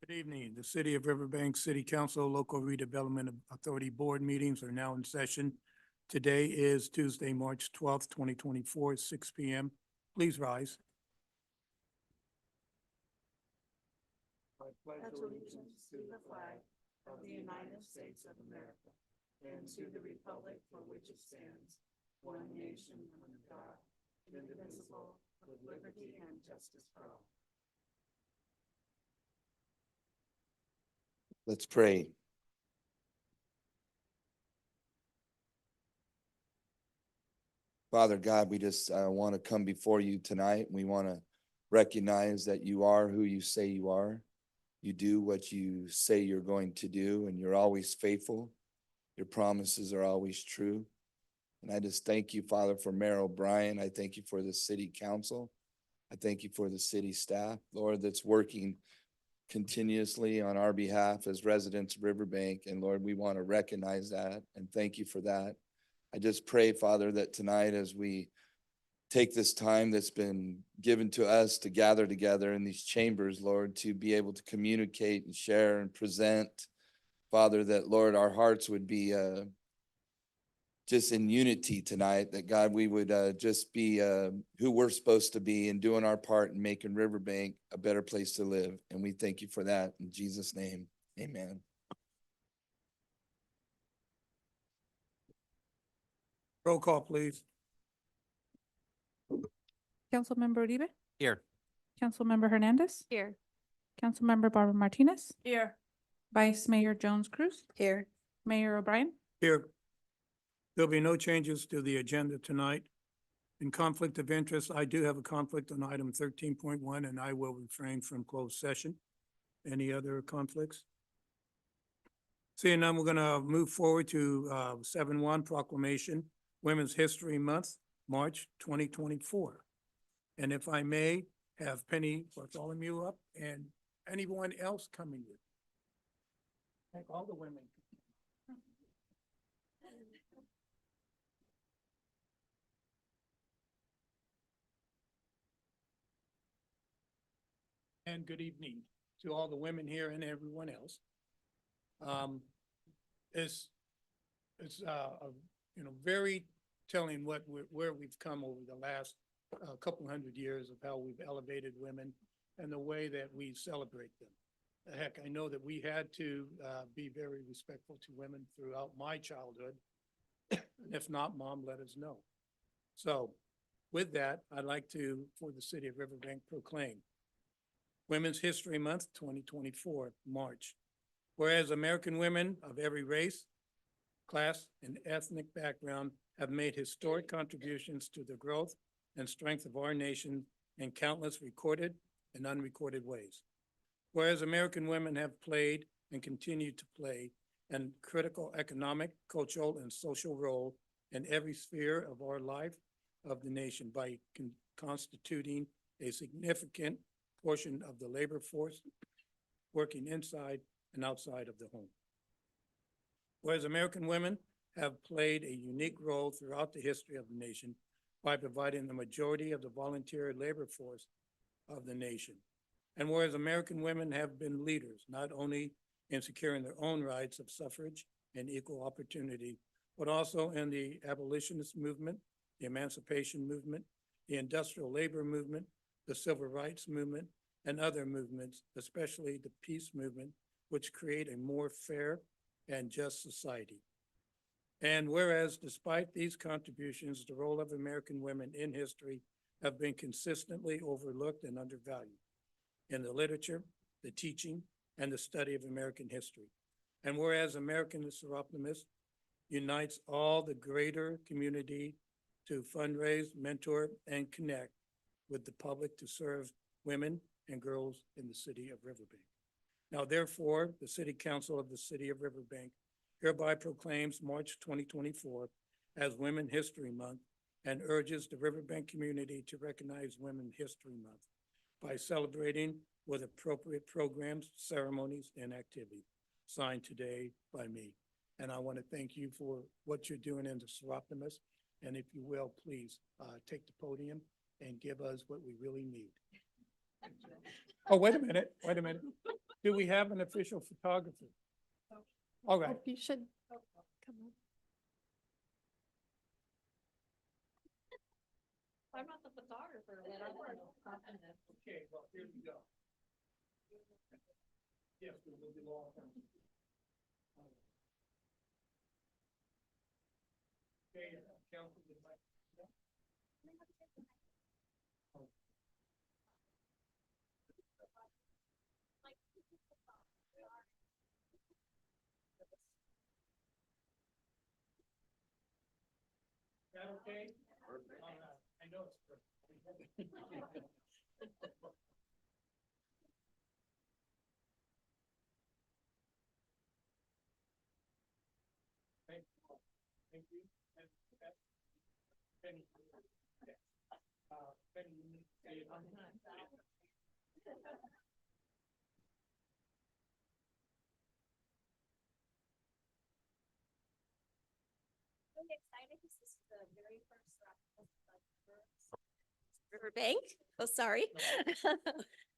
Good evening. The City of Riverbank City Council Local Redevelopment Authority Board meetings are now in session. Today is Tuesday, March 12th, 2024, 6 p.m. Please rise. I pledge allegiance to the flag of the United States of America and to the republic for which it stands, one nation under God, indivisible, with liberty and justice for all. Let's pray. Father God, we just want to come before you tonight. We want to recognize that you are who you say you are. You do what you say you're going to do, and you're always faithful. Your promises are always true. And I just thank you, Father, for Mayor O'Brien. I thank you for the city council. I thank you for the city staff, Lord, that's working continuously on our behalf as residents of Riverbank. And Lord, we want to recognize that and thank you for that. I just pray, Father, that tonight as we take this time that's been given to us to gather together in these chambers, Lord, to be able to communicate and share and present, Father, that, Lord, our hearts would be just in unity tonight, that God, we would just be who we're supposed to be and doing our part in making Riverbank a better place to live. And we thank you for that. In Jesus' name, amen. Roll call, please. Councilmember Uribe? Here. Councilmember Hernandez? Here. Councilmember Barbara Martinez? Here. Vice Mayor Jones Cruz? Here. Mayor O'Brien? Here. There'll be no changes to the agenda tonight. In conflict of interest, I do have a conflict on item 13.1, and I will refrain from closed session. Any other conflicts? Seeing none, we're going to move forward to 7-1 Proclamation, Women's History Month, March 2024. And if I may have Penny Bartholomew up and anyone else coming with. Thank all the women. And good evening to all the women here and everyone else. It's very telling where we've come over the last couple hundred years of how we've elevated women and the way that we celebrate them. Heck, I know that we had to be very respectful to women throughout my childhood. If not, Mom, let us know. So with that, I'd like to, for the city of Riverbank, proclaim Women's History Month 2024, March. Whereas American women of every race, class, and ethnic background have made historic contributions to the growth and strength of our nation in countless recorded and unrecorded ways. Whereas American women have played and continue to play a critical economic, cultural, and social role in every sphere of our life of the nation by constituting a significant portion of the labor force working inside and outside of the home. Whereas American women have played a unique role throughout the history of the nation by providing the majority of the volunteer labor force of the nation. And whereas American women have been leaders, not only in securing their own rights of suffrage and equal opportunity, but also in the abolitionist movement, the emancipation movement, the industrial labor movement, the civil rights movement, and other movements, especially the peace movement, which create a more fair and just society. And whereas despite these contributions, the role of American women in history have been consistently overlooked and undervalued in the literature, the teaching, and the study of American history. And whereas American Seroptimus unites all the greater community to fundraise, mentor, and connect with the public to serve women and girls in the city of Riverbank. Now, therefore, the City Council of the City of Riverbank hereby proclaims March 2024 as Women's History Month and urges the Riverbank community to recognize Women's History Month by celebrating with appropriate programs, ceremonies, and activities. Signed today by me. And I want to thank you for what you're doing in the Seroptimus. And if you will, please take the podium and give us what we really need. Oh, wait a minute. Do we have an official photographer? All right. You should come on. I'm not the photographer, but I'm. Okay, well, here we go. Yes, we will do all. Okay, council would like. Is that okay? Perfect. I know it's perfect. Thank you. Thank you. And that- Penny. Penny, you need to say it on the- Really excited because this is the very first Riverbank. Oh, sorry.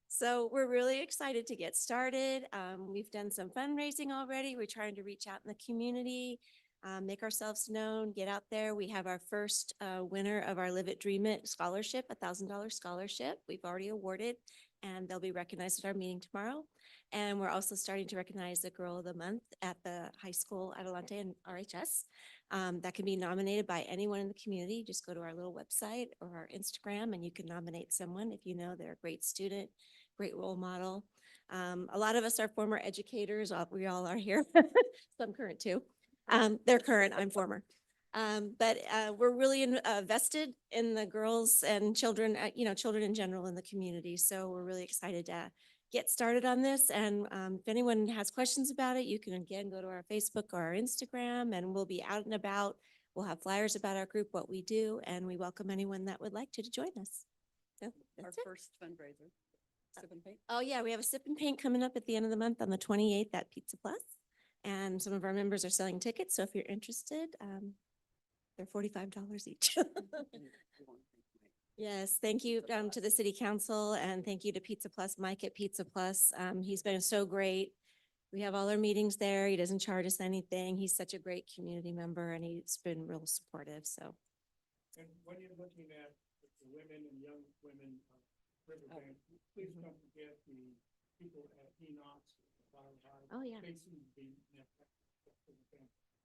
So we're really excited to get started. We've done some fundraising already. We're trying to reach out in the community, make ourselves known, get out there. We have our first winner of our Live It, Dream It scholarship, $1,000 scholarship. We've already awarded, and they'll be recognized at our meeting tomorrow. And we're also starting to recognize the Girl of the Month at the high school, Adelante and RHS. That can be nominated by anyone in the community. Just go to our little website or our Instagram and you can nominate someone if you know they're a great student, great role model. A lot of us are former educators. We all are here. Some current too. They're current, I'm former. But we're really vested in the girls and children, children in general in the community. So we're really excited to get started on this. And if anyone has questions about it, you can again go to our Facebook or our Instagram and we'll be out and about. We'll have flyers about our group, what we do, and we welcome anyone that would like to join us. So Our that's it. first fundraiser, Sip and Paint. Oh, yeah, we have a Sip and Paint coming up at the end of the month on the 28th at Pizza Plus. And some of our members are selling tickets, so if you're interested, they're $45 each. Yes, thank you to the city council and thank you to Pizza Plus, Mike at Pizza Plus. He's been so great. We have all our meetings there. He doesn't charge us anything. He's such a great community member and he's been real supportive, so. And when you're looking at the women and young women of Riverbank, please don't forget the people at Enox. Oh, yeah. They seem to be,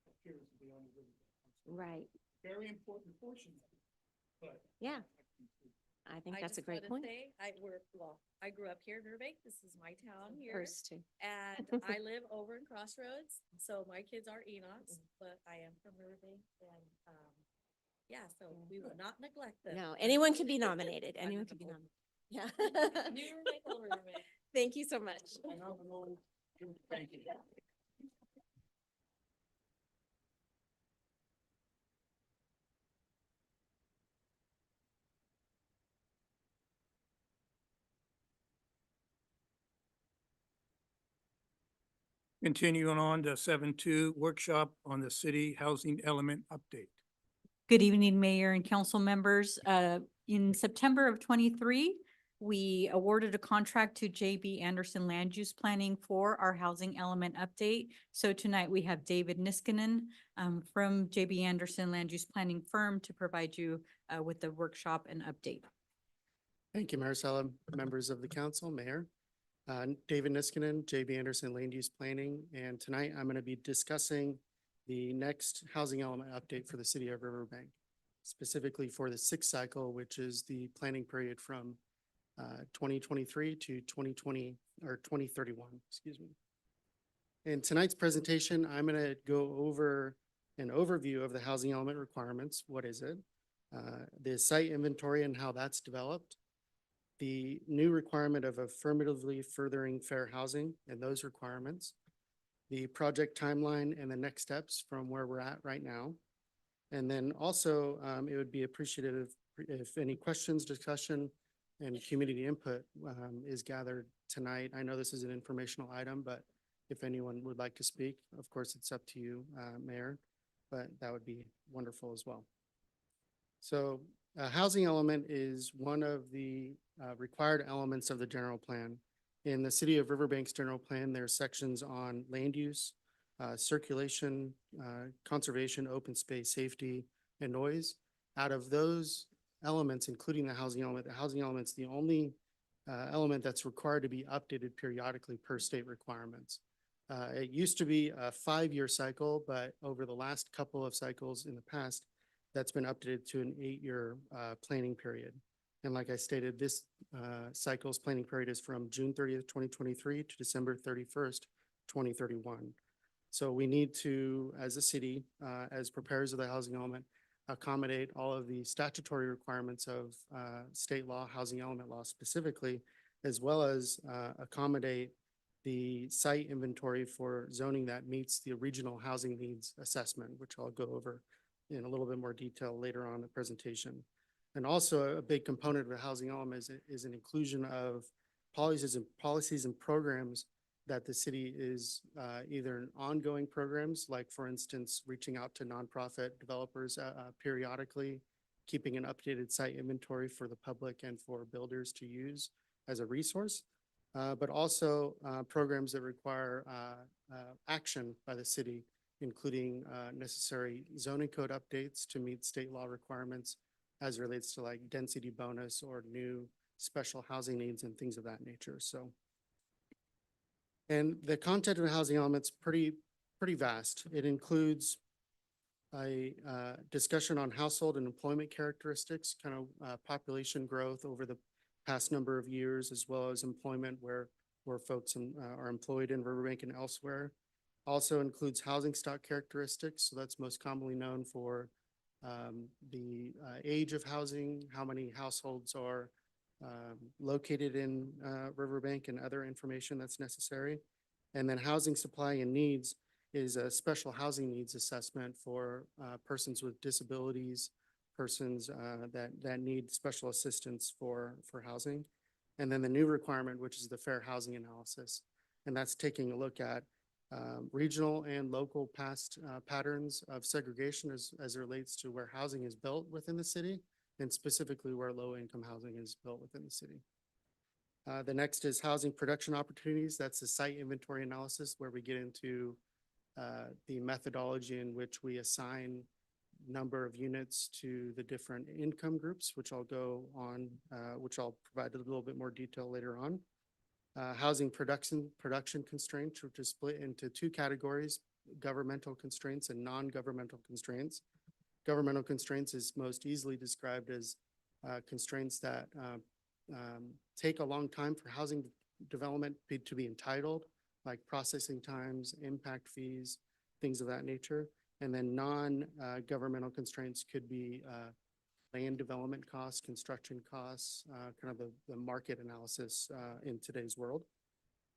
appears to be on the Riverbank. Right, Very important portion of it, but. yeah, I think that's a great point. I grew up here in Riverbank. This is my town here. First two. And I live over in Crossroads, so my kids are Enox, but I am from Riverbank and, yeah, so we will not neglect them. No, anyone can be nominated. Anyone can be nominated. Yeah. New Riverbank, old Riverbank. Thank you so much. Thank you. Continuing on to 7.2 workshop on the city housing element update. Good evening, Mayor and council members. In September of '23, we awarded a contract to JB Anderson Land Use Planning for our housing element update. So tonight we have David Niskanen from JB Anderson Land Use Planning firm to provide you with the workshop and update. Thank you, Maricela, members of the council, mayor. David Niskanen, JB Anderson Land Use Planning, and tonight I'm going to be discussing the next housing element update for the city of Riverbank, specifically for the sixth cycle, which is the planning period from 2023 to 2020 or 2031, excuse me. In tonight's presentation, I'm going to go over an overview of the housing element requirements. What is it? The site inventory and how that's developed. The new requirement of affirmatively furthering fair housing and those requirements, the project timeline and the next steps from where we're at right now. And then also, it would be appreciative if any questions, discussion, and community input is gathered tonight. I know this is an informational item, but if anyone would like to speak, of course, it's up to you, Mayor, but that would be wonderful as well. So a housing element is one of the required elements of the general plan. In the city of Riverbank's general plan, there are sections on land use, circulation, conservation, open space, safety, and noise. Out of those elements, including the housing element's the only element that's required to be updated periodically per state requirements. It used to be a 5-year cycle, but over the last couple of cycles in the past, that's been updated to an 8-year planning period. And like I stated, this cycle's planning period is from June 30th, 2023 to December 31st, 2031. So we need to, as a city, as preparers of the housing element, accommodate all of the statutory requirements of state law, housing element law specifically, as well as accommodate the site inventory for zoning that meets the regional housing needs assessment, which I'll go over in a little bit more detail later on in the presentation. And also a big component of the housing element is an inclusion of policies and programs that the city is either ongoing programs, like for instance, reaching out to nonprofit developers periodically, keeping an updated site inventory for the public and for builders to use as a resource, but also programs that require action by the city, including necessary zoning code updates to meet state law requirements as it relates to like density bonus or new special housing needs and things of that nature. So, and the content of the housing element's pretty vast. It includes a discussion on household and employment characteristics, kind of population growth over the past number of years, as well as employment where folks are employed in Riverbank and elsewhere. Also includes housing stock characteristics. So that's most commonly known for the age of housing, how many households are located in Riverbank, and other information that's necessary. And then housing supply and needs is a special housing needs assessment for persons with disabilities, persons that need special assistance for housing. And then the new requirement, which is the fair housing analysis. And that's taking a look at regional and local past patterns of segregation as it relates to where housing is built within the city, and specifically where low-income housing is built within the city. The next is housing production opportunities. That's the site inventory analysis, where we get into the methodology in which we assign number of units to the different income groups, which I'll go on, which I'll provide a little bit more detail later on. Housing production constraints, which is split into two categories: governmental constraints and non-governmental constraints. Governmental constraints is most easily described as constraints that take a long time for housing development to be entitled, like processing times, impact fees, things of that nature. And then non-governmental constraints could be land development costs, construction costs, kind of the market analysis in today's world.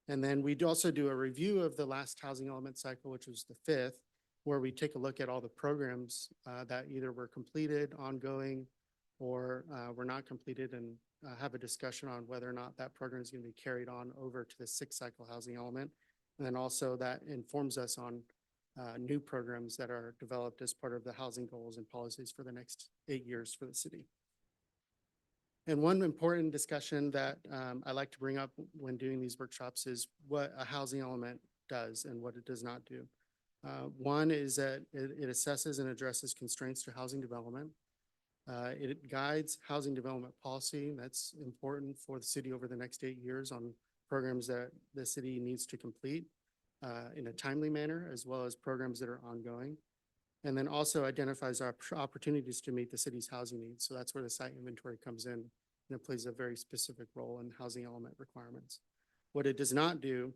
And then we also do a review of the last housing element cycle, which was the 5th, where we take a look at all the programs that either were completed, ongoing, or were not completed, and have a discussion on whether or not that program is going to be carried on over to the 6th cycle housing element. And then also that informs us on new programs that are developed as part of the housing goals and policies for the next 8 years for the city. And one important discussion that I like to bring up when doing these workshops is what a housing element does and what it does not do. One is that it assesses and addresses constraints to housing development. It guides housing development policy. That's important for the city over the next 8 years on programs that the city needs to complete in a timely manner, as well as programs that are ongoing. And then also identifies our opportunities to meet the city's housing needs. So that's where the site inventory comes in, and it plays a very specific role in housing element requirements. What it does not do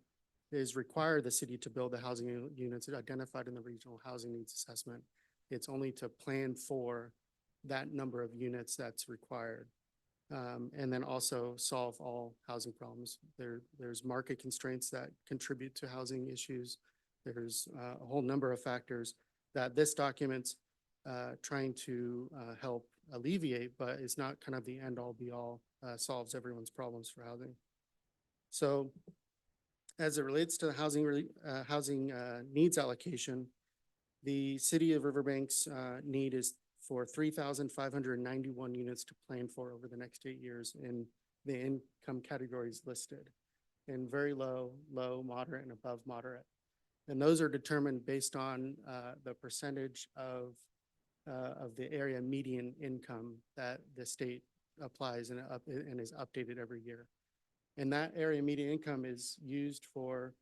is require the city to build the housing units identified in the regional housing needs assessment. It's only to plan for that number of units that's required. And then also solve all housing problems. There's market constraints that contribute to housing issues. There's a whole number of factors that this document's trying to help alleviate, but it's not kind of the end all be all, solves everyone's problems for housing. So as it relates to housing needs allocation, the city of Riverbank's need is for 3,591 units to plan for over the next 8 years in the income categories listed. and very low, low, moderate, and above moderate. And those are determined based on the percentage of the area median income that the state applies and is updated every year. And that area median income is used for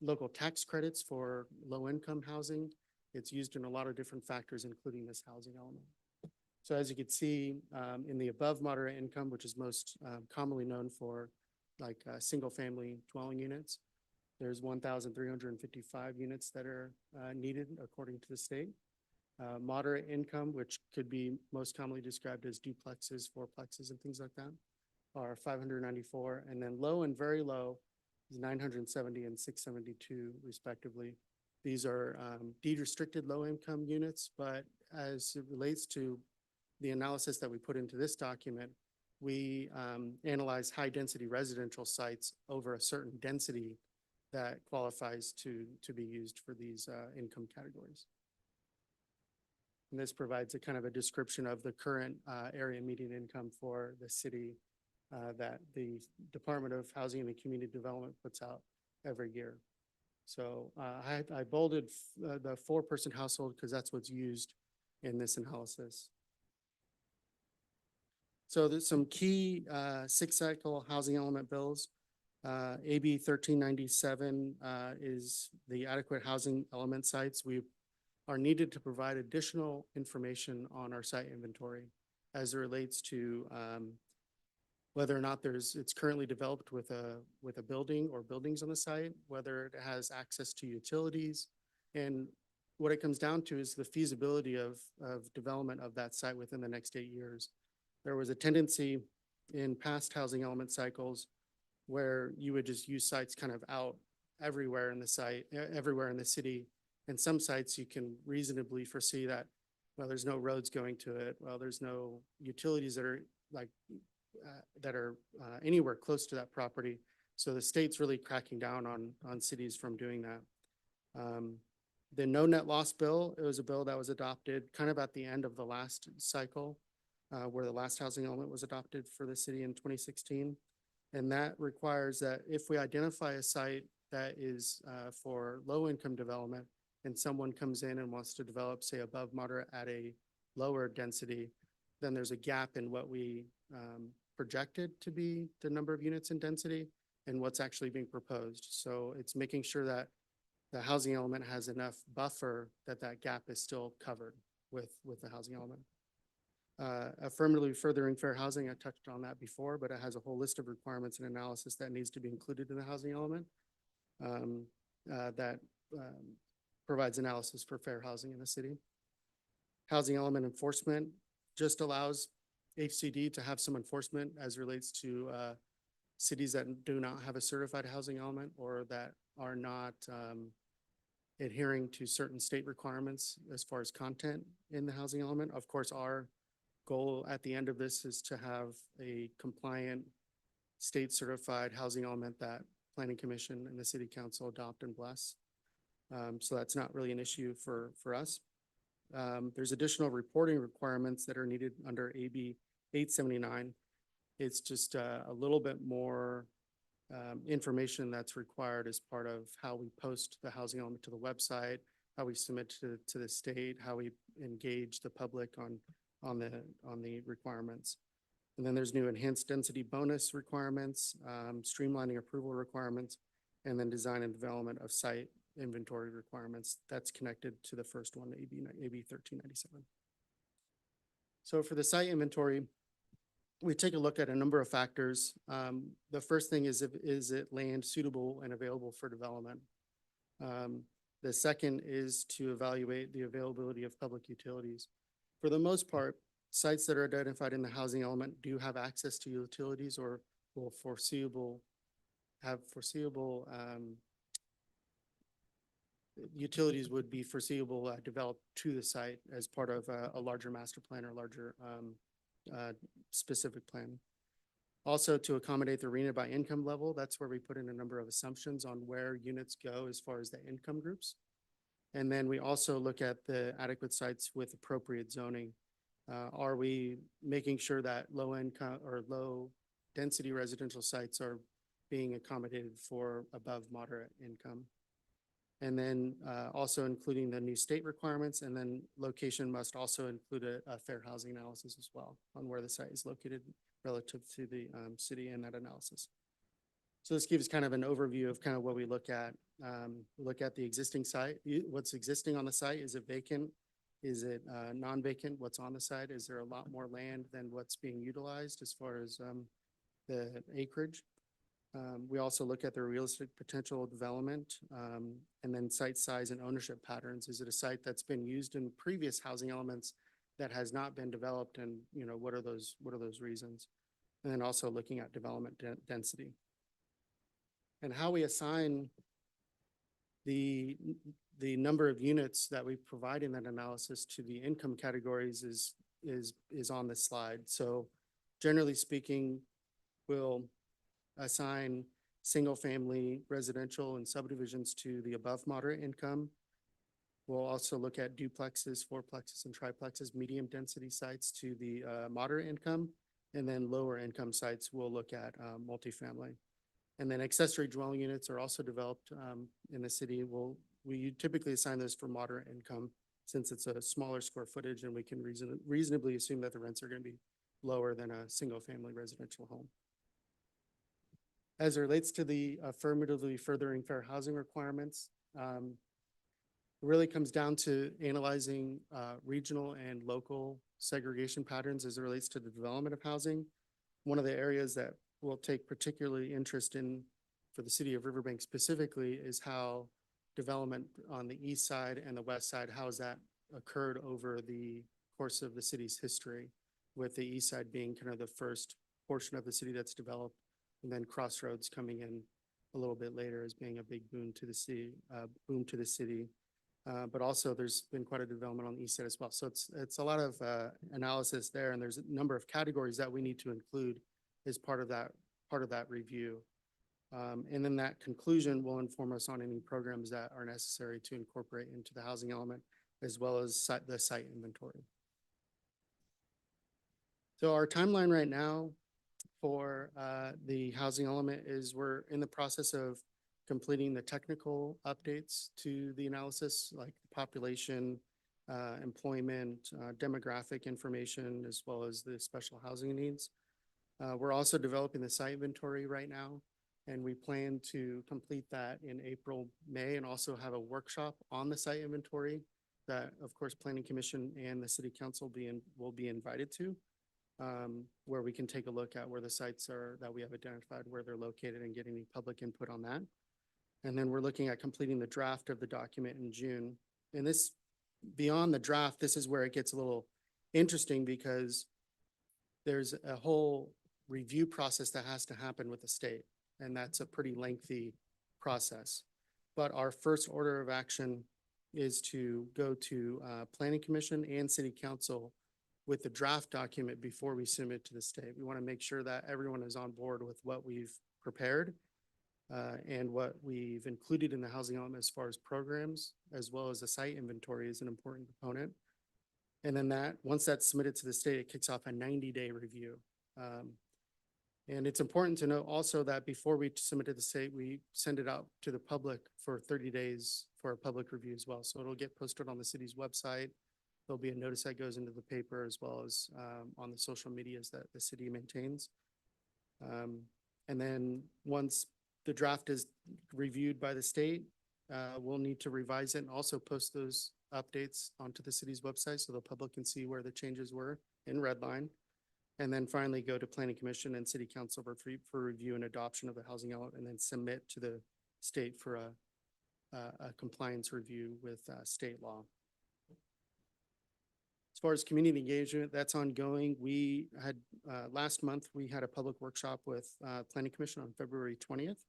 local tax credits for low-income housing. It's used in a lot of different factors, including this housing element. So as you can see, in the above moderate income, which is most commonly known for like single-family dwelling units, there's 1,355 units that are needed according to the state. Moderate income, which could be most commonly described as duplexes, fourplexes, and things like that, are 594. And then low and very low is 970 and 672 respectively. These are deed-restricted low-income units, but as it relates to the analysis that we put into this document, we analyze high-density residential sites over a certain density that qualifies to be used for these income categories. And this provides a kind of a description of the current area median income for the city that the Department of Housing and Community Development puts out every year. So I bolded the 4-person household because that's what's used in this analysis. So there's some key 6-cycle housing element bills. AB 1397 is the adequate housing element sites. We are needed to provide additional information on our site inventory as it relates to whether or not it's currently developed with a building or buildings on the site, whether it has access to utilities. And what it comes down to is the feasibility of development of that site within the next 8 years. There was a tendency in past housing element cycles where you would just use sites kind of out everywhere in the city. And some sites you can reasonably foresee that, well, there's no roads going to it. Well, there's no utilities that are like, anywhere close to that property. So the state's really cracking down on cities from doing that. The no net loss bill, it was a bill that was adopted kind of at the end of the last cycle, where the last housing element was adopted for the city in 2016. And that requires that if we identify a site that is for low income development and someone comes in and wants to develop, say, above moderate at a lower density, then there's a gap in what we projected to be the number of units in density and what's actually being proposed. So it's making sure that the housing element has enough buffer that gap is still covered with the housing element. Affirmatively furthering fair housing, I touched on that before, but it has a whole list of requirements and analysis that needs to be included in the housing element that provides analysis for fair housing in the city. Housing element enforcement just allows HCD to have some enforcement as relates to cities that do not have a certified housing element or that are not adhering to certain state requirements as far as content in the housing element. Of course, our goal at the end of this is to have a compliant state certified housing element that Planning Commission and the City Council adopt and bless. So that's not really an issue for us. There's additional reporting requirements that are needed under AB 879. It's just a little bit more information that's required as part of how we post the housing element to the website, how we submit to the state, how we engage the public on the requirements. And then there's new enhanced density bonus requirements, streamlining approval requirements, and then design and development of site inventory requirements. That's connected to the first one, AB 1397. So for the site inventory, we take a look at a number of factors. The first thing is it land suitable and available for development? The second is to evaluate the availability of public utilities. For the most part, sites that are identified in the housing element do have access to utilities or will have foreseeable utilities would be foreseeable developed to the site as part of a larger master plan or larger specific plan. Also, to accommodate the arena by income level, that's where we put in a number of assumptions on where units go as far as the income groups. And then we also look at the adequate sites with appropriate zoning. Are we making sure that low income or low density residential sites are being accommodated for above moderate income. And then also including the new state requirements, and then location must also include a fair housing analysis as well on where the site is located relative to the city in that analysis. So this gives kind of an overview of kind of what we look at. Look at the existing site, what's existing on the site. Is it vacant? Is it non-vacant? What's on the site? Is there a lot more land than what's being utilized as far as the acreage? We also look at the realistic potential of development, and then site size and ownership patterns. Is it a site that's been used in previous housing elements that has not been developed, and what are those reasons? And then also looking at development density. And how we assign the number of units that we provide in that analysis to the income categories is on this slide. So generally speaking, we'll assign single-family residential and subdivisions to the above moderate income. We'll also look at duplexes, fourplexes, and triplexes, medium density sites to the moderate income, and then lower income sites we'll look at multifamily. And then accessory dwelling units are also developed in the city. We typically assign those for moderate income since it's a smaller square footage, and we can reasonably assume that the rents are going to be lower than a single-family residential home. As it relates to the affirmatively furthering fair housing requirements, it really comes down to analyzing regional and local segregation patterns as it relates to the development of housing. One of the areas that we'll take particularly interest in for the city of Riverbank specifically is how development on the east side and the west side, how has that occurred over the course of the city's history, with the east side being kind of the first portion of the city that's developed, and then Crossroads coming in a little bit later as being a big boon to the city. But also there's been quite a development on the east side as well. So it's a lot of analysis there, and there's a number of categories that we need to include as part of that review. And then that conclusion will inform us on any programs that are necessary to incorporate into the housing element, as well as the site inventory. So our timeline right now for the housing element is we're in the process of completing the technical updates to the analysis, like population, employment, demographic information, as well as the special housing needs. We're also developing the site inventory right now, and we plan to complete that in April, May, and also have a workshop on the site inventory that, of course, Planning Commission and the City Council will be invited to. Where we can take a look at where the sites are that we have identified, where they're located, and get any public input on that. And then we're looking at completing the draft of the document in June. And this, beyond the draft, this is where it gets a little interesting, because there's a whole review process that has to happen with the state, and that's a pretty lengthy process. But our first order of action is to go to Planning Commission and City Council with the draft document before we submit to the state. We want to make sure that everyone is on board with what we've prepared and what we've included in the housing element as far as programs, as well as the site inventory is an important component. And then once that's submitted to the state, it kicks off a 90-day review. And it's important to note also that before we submit to the state, we send it out to the public for 30 days for a public review as well. So it'll get posted on the city's website. There'll be a notice that goes into the paper, as well as on the social medias that the city maintains. And then once the draft is reviewed by the state, we'll need to revise it and also post those updates onto the city's website so the public can see where the changes were in red line. And then finally go to Planning Commission and City Council for review and adoption of the housing element, and then submit to the state for a compliance review with state law. As far as community engagement, that's ongoing. We had, last month, we had a public workshop with Planning Commission on February 20th.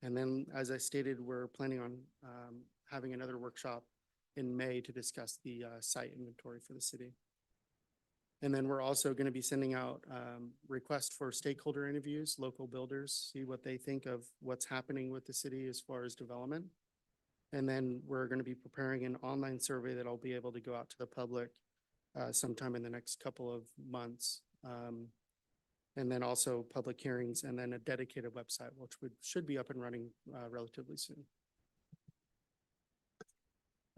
And then, as I stated, we're planning on having another workshop in May to discuss the site inventory for the city. And then we're also going to be sending out requests for stakeholder interviews, local builders, see what they think of what's happening with the city as far as development. And then we're going to be preparing an online survey that I'll be able to go out to the public sometime in the next couple of months And then also public hearings and then a dedicated website, which should be up and running relatively soon.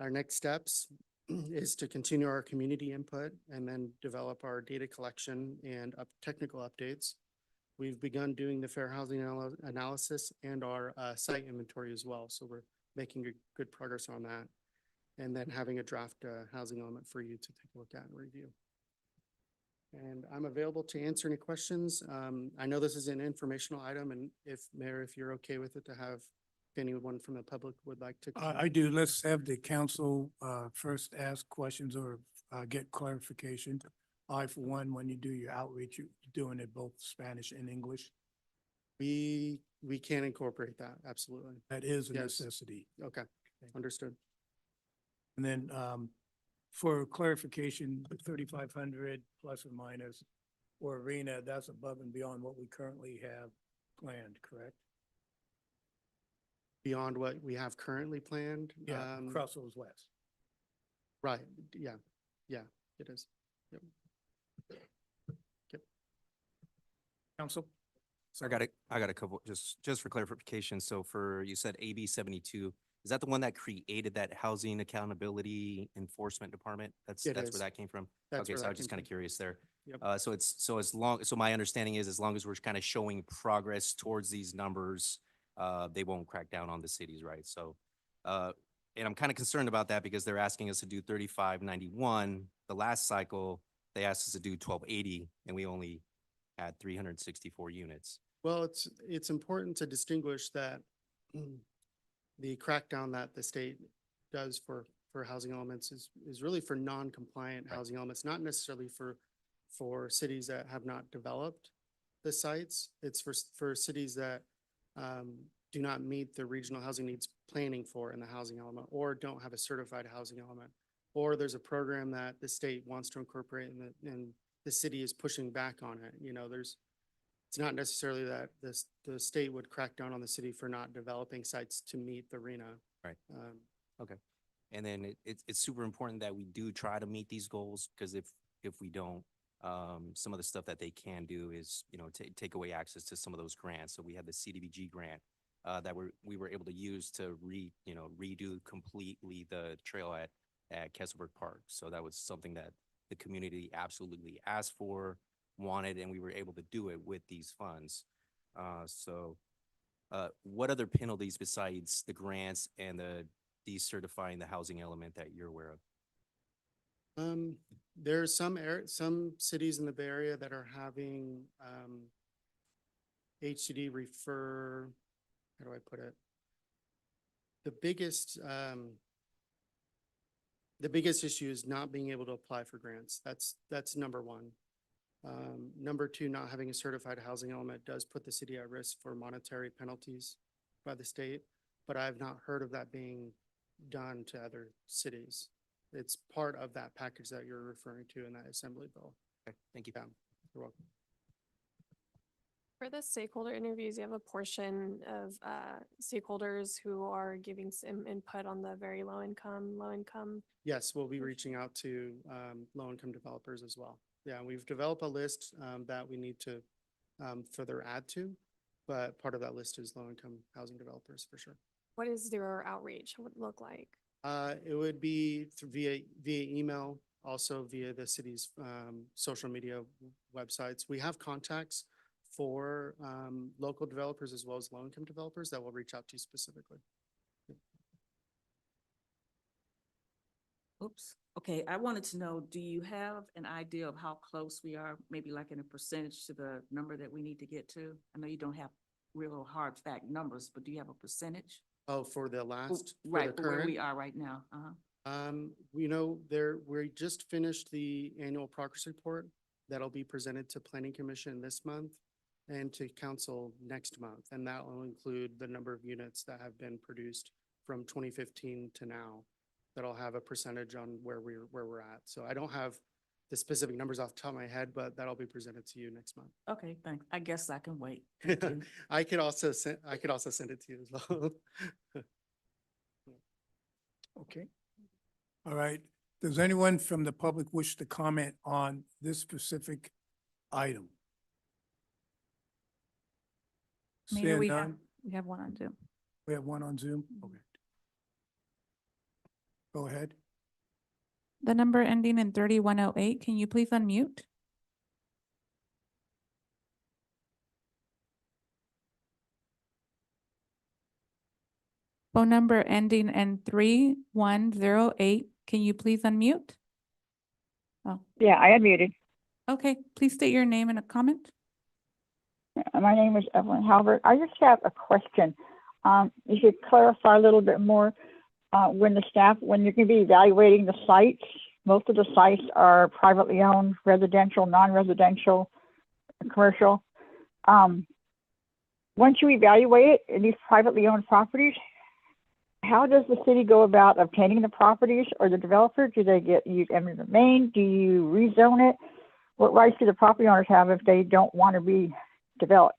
Our next steps is to continue our community input and then develop our data collection and technical updates. We've begun doing the fair housing analysis and our site inventory as well. So we're making good progress on that. And then having a draft housing element for you to take a look at and review. And I'm available to answer any questions. I know this is an informational item, and Mayor, if you're okay with it, to have if anyone from the public would like to. I do. Let's have the council first ask questions or get clarification. I, for one, when you do your outreach, you're doing it both Spanish and English. We can incorporate that, absolutely. That is a Yes. necessity. Okay, understood. And then for clarification, 3,500 plus or minus or arena, that's above and beyond what we currently have planned, correct? Beyond what we have currently planned? Yeah, Crosso's West. Right, yeah, it is. Yep. Council? So I got a couple, just for clarification. So you said AB 72, is that the one that created that Housing Accountability Enforcement Department? That's It where is. that came from? That's Okay, where so that I was just came kind of from. curious there. Yep. So my understanding is as long as we're kind of showing progress towards these numbers, they won't crack down on the cities, right? So, and I'm kind of concerned about that because they're asking us to do 3591. The last cycle, they asked us to do 1280 and we only had 364 units. Well, it's important to distinguish that the crackdown that the state does for housing elements is really for non-compliant Right. housing elements, not necessarily for cities that have not developed the sites. It's for cities that do not meet the regional housing needs planning for in the housing element, or don't have a certified housing element, or there's a program that the state wants to incorporate and the city is pushing back on it. You know, it's not necessarily that the state would crack down on the city for not developing sites to meet the RENA. Right. Okay. And then it's super important that we do try to meet these goals, because if we don't, some of the stuff that they can do is, take away access to some of those grants. So we had the CDBG grant that we were able to use to redo completely the trail at Kesselberg Park. So that was something that the community absolutely asked for, wanted, and we were able to do it with these funds. What other penalties besides the grants and the decertifying the housing element that you're aware of? There's some cities in the Bay Area that are having HCD refer, how do I put it? The biggest issue is not being able to apply for grants. That's number one. Number two, not having a certified housing element does put the city at risk for monetary penalties by the state, but I've not heard of that being done to other cities. It's part of that package that you're referring to in that assembly bill. Okay, thank you. Yeah, you're welcome. For the stakeholder interviews, you have a portion of stakeholders who are giving some input on the very low income. Yes, we'll be reaching out to low-income developers as well. Yeah, we've developed a list that we need to further add to, but part of that list is low-income housing developers for sure. What is their outreach? What would it look like? It would be via email, also via the city's social media websites. We have contacts for local developers as well as low-income developers that will reach out to you specifically. Oops. Okay, I wanted to know, do you have an idea of how close we are, maybe like in a percentage to the number that we need to get to? I know you don't have real hard fact numbers, but do you have a percentage? Oh, for the last, for Right, the for where we current? are right now. We just finished the annual progress report that'll be presented to Planning Commission this month and to council next month. And that will include the number of units that have been produced from 2015 to now. That'll have a percentage on where we're at. So I don't have the specific numbers off the top of my head, but that'll be presented to you next month. Okay, thanks. I guess I can wait. Thank you. I could also send it to you as well. Okay. All right. Does anyone from the public wish to comment on this specific item? Mayor, Seeing we have, none, we have one on Zoom. we have one on Zoom? Okay. Go ahead. The number ending in 3108, can you please unmute? Phone number ending in 3108, can you please unmute? Oh, Yeah, I unmuted. okay, please state your name and a comment. My name is Evelyn Halbert. I just have a question. You should clarify a little bit more, when you're going to be evaluating the sites. Most of the sites are privately owned, residential, non-residential, commercial. Once you evaluate it in these privately owned properties, how does the city go about obtaining the properties, or the developer? Do they use eminent domain? Do you rezone it? What rights do the property owners have if they don't want to be developed?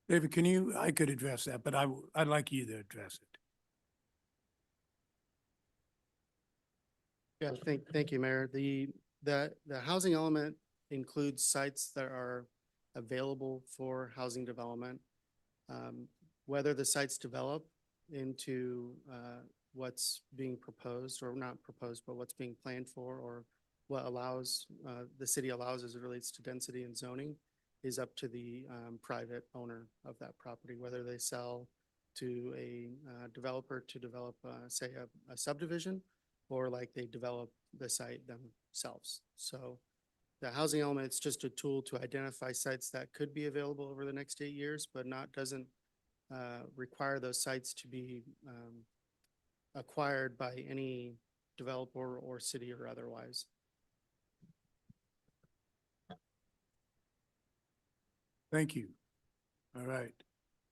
David, I could address that, but I'd like you to address it. Yeah, thank you, Mayor. The housing element includes sites that are available for housing development. Whether the sites develop into what's being proposed, or not proposed, but what's being planned for, or what the city allows as it relates to density and zoning, is up to the private owner of that property, whether they sell to a developer to develop, say, a subdivision, or like they develop the site themselves. So the housing element is just a tool to identify sites that could be available over the next 8 years, but doesn't require those sites to be acquired by any developer or city or otherwise. Thank you. All right,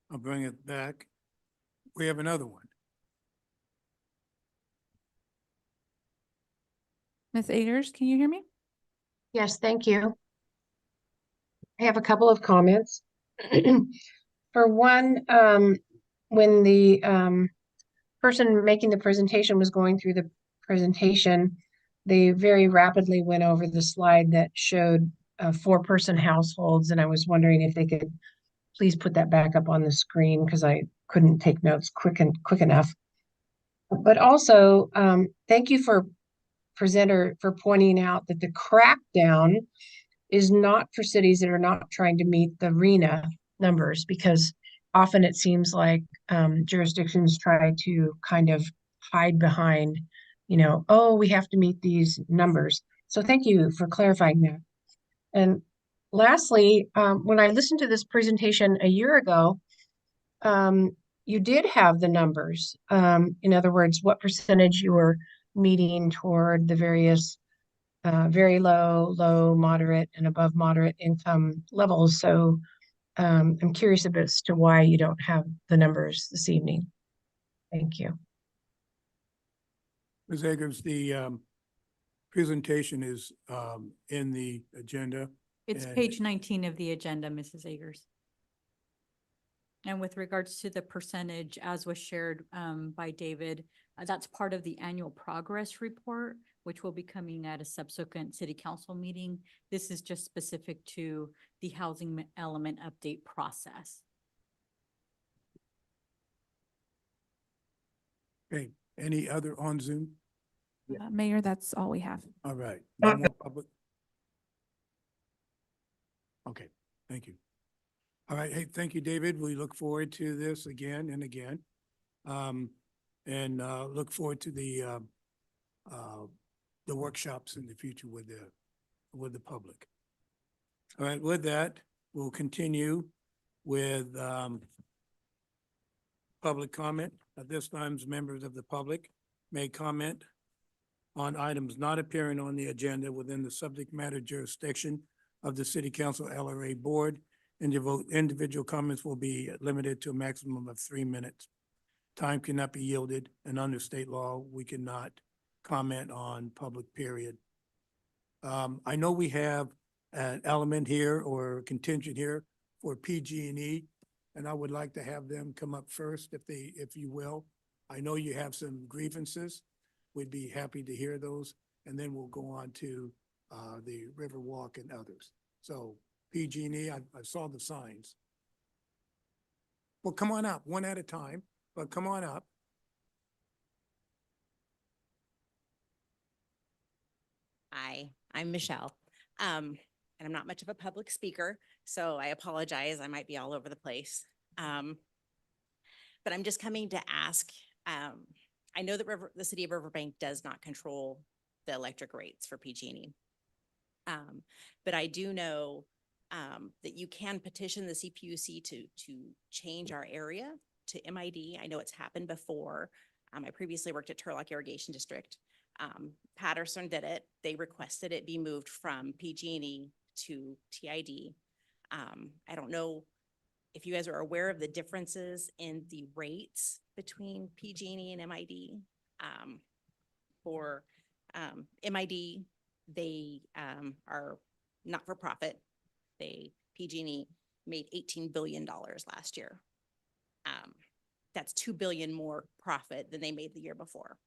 I'll bring it back. We have another one. Ms. Agers, can you hear me? Yes, thank you. I have a couple of comments. For one, when the person making the presentation was going through the presentation, they very rapidly went over the slide that showed 4-person households, and I was wondering if they could please put that back up on the screen because I couldn't take notes quick enough. But also, thank you for pointing out that the crackdown is not for cities that are not trying to meet the RENA numbers, because often it seems like jurisdictions try to kind of hide behind, oh, we have to meet these numbers. So thank you for clarifying that. And lastly, when I listened to this presentation a year ago, you did have the numbers. In other words, what percentage you were meeting toward the various very low, moderate, and above moderate income levels. So I'm curious as to why you don't have the numbers this evening. Thank you. Ms. Agers, the presentation is in the agenda. It's And- page 19 of the agenda, Mrs. Agers. And with regards to the percentage, as was shared by David, that's part of the annual progress report, which will be coming at a subsequent city council meeting. This is just specific to the housing element update process. Okay, any other on Zoom? Mayor, that's all we have. All right, no more public? Okay, thank you. All right, hey, thank you, David. We look forward to this again and again. And look forward to the workshops in the future with the public. All right, with that, we'll continue with public comment. At this time, members of the public may comment on items not appearing on the agenda within the subject matter jurisdiction of the City Council LRA Board. Individual comments will be limited to a maximum of 3 minutes. Time cannot be yielded, and under state law, we cannot comment on public period. I know we have an element here or a contingent here for PG&E, and I would like to have them come up first if you will. I know you have some grievances. We'd be happy to hear those, and then we'll go on to the Riverwalk and others. So PG&E. I saw the signs. Well, come on up, one at a time, but come on up. Hi, I'm Michelle. And I'm not much of a public speaker, so I apologize. I might be all over the place. But I'm just coming to ask, I know that the city of Riverbank does not control the electric rates for PG&E. But I do know that you can petition the CPUC to change our area to MID. I know it's happened before. I previously worked at Turlock Irrigation District. Patterson did it. They requested it be moved from PG&E to TID. I don't know if you guys are aware of the differences in the rates between PG&E and MID. For MID, they are not for profit. PG&E made $18 billion last year. That's $2 billion more profit than they made the year before.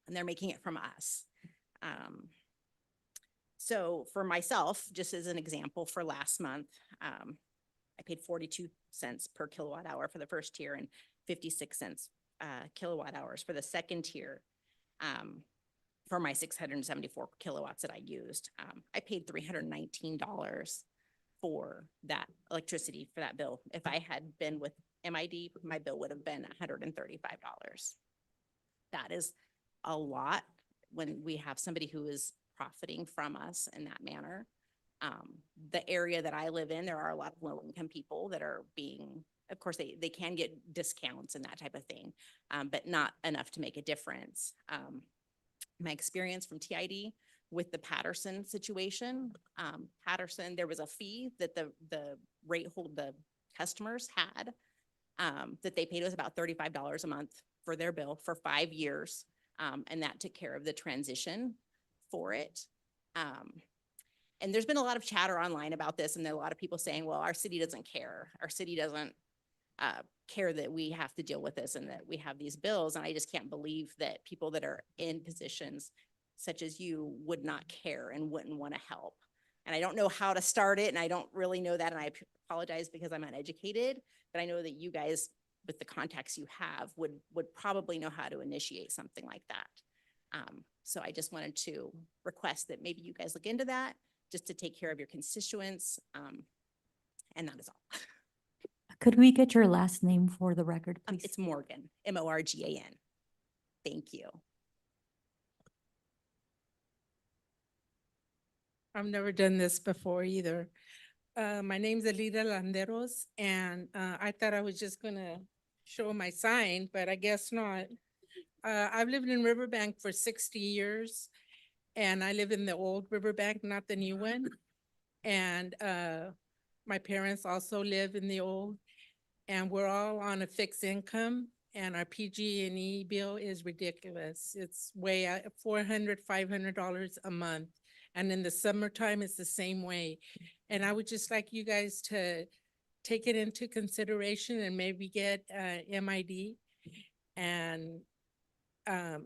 And they're making it from us. So for myself, just as an example, for last month, I paid 42 cents per kilowatt hour for the first tier and 56 cents kilowatt hours for the second tier. For my 674 kilowatts that I used, I paid $319 for that electricity for that bill. If I had been with MID, my bill would have been $135. That is a lot when we have somebody who is profiting from us in that manner. The area that I live in, there are a lot of low-income people that are being, of course, they can get discounts and that type of thing, but not enough to make a difference. My experience from TID with the Patterson situation, Patterson, there was a fee that the customers had that they paid us about $35 a month for their bill for 5 years. And that took care of the transition for it. And there's been a lot of chatter online about this, and there are a lot of people saying, well, our city doesn't care. Our city doesn't care that we have to deal with this and that we have these bills. And I just can't believe that people that are in positions such as you would not care and wouldn't want to help. And I don't know how to start it, and I don't really know that, and I apologize because I'm uneducated, but I know that you guys, with the contacts you have, would probably know how to initiate something like that. So I just wanted to request that maybe you guys look into that, just to take care of your constituents. And that is all. Could we get your last name for the record, please? It's Morgan, Morgan. Thank you. I've never done this before either. My name's Alida Landeros, and I thought I was just gonna show my sign, but I guess not. I've lived in Riverbank for 60 years, and I live in the old Riverbank, not the new one. And my parents also live in the old, and we're all on a fixed income, and our PG&E bill is ridiculous. It's way out $400, $500 a month. And in the summertime, it's the same way. And I would just like you guys to take it into consideration and maybe get MID and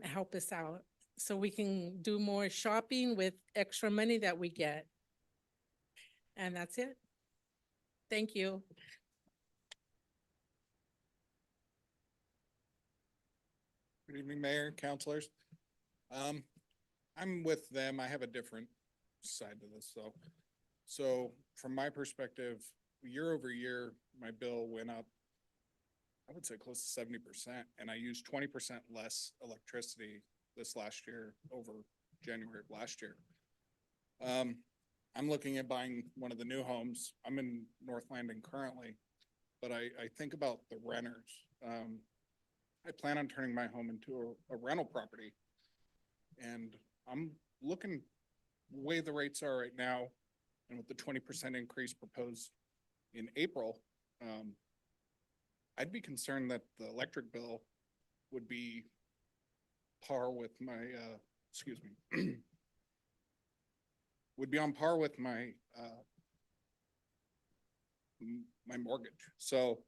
help us out so we can do more shopping with extra money that we get. And that's it. Thank you. Good evening, Mayor, councilors. I'm with them. I have a different side to this, though. So from my perspective, year over year, my bill went up, I would say close to 70%, and I used 20% less electricity this last year over January of last year. I'm looking at buying one of the new homes. I'm in North Landing currently, but I think about the renters. I plan on turning my home into a rental property, and I'm looking the way the rates are right now, and with the 20% increase proposed in April, I'd be concerned that the electric bill would be par with my, would be on par with my, my mortgage. So,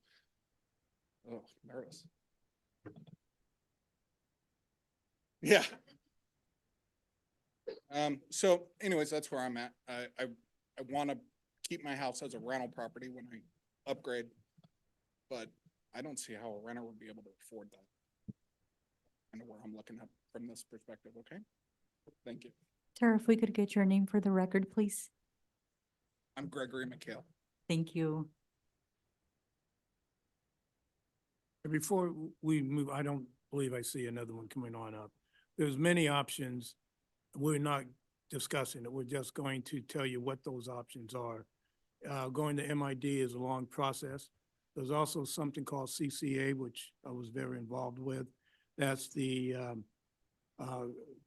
oh, nervous. Yeah. So anyways, that's where I'm at. I want to keep my house as a rental property when I upgrade. But I don't see how a renter would be able to afford that. I know where I'm looking at from this perspective, okay? Thank you. Tara, if we could get your name for the record, please. I'm Gregory McHale. Thank you. And before we move, I don't believe I see another one coming on up. There's many options. We're not discussing it. We're just going to tell you what those options are. Going to MID is a long process. There's also something called CCA, which I was very involved with. That's the